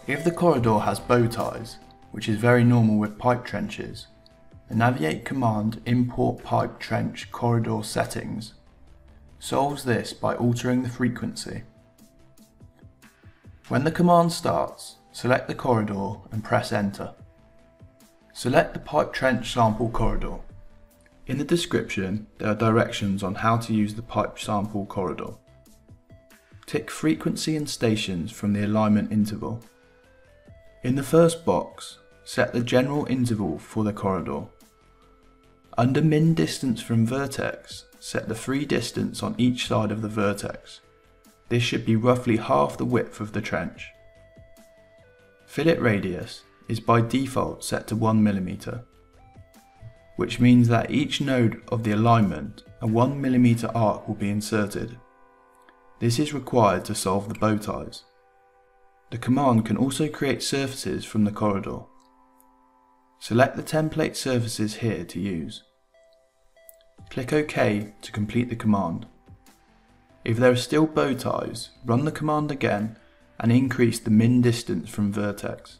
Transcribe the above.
If the corridor has bow ties, which is very normal with pipe trenches, the Naviate command import pipe trench corridor settings solves this by altering the frequency. When the command starts, select the corridor and press enter. Select the pipe trench sample corridor. In the description there are directions on how to use the pipe sample corridor. Tick frequency and stations from the alignment interval. In the first box, set the general interval for the corridor. Under min distance from vertex, set the free distance on each side of the vertex. This should be roughly half the width of the trench. Fillet radius is by default set to 1 mm, which means that each node of the alignment a 1 mm arc will be inserted. This is required to solve the bow ties. The command can also create surfaces from the corridor. Select the template surfaces here to use. Click OK to complete the command. If there are still bow ties, run the command again and increase the min distance from vertex.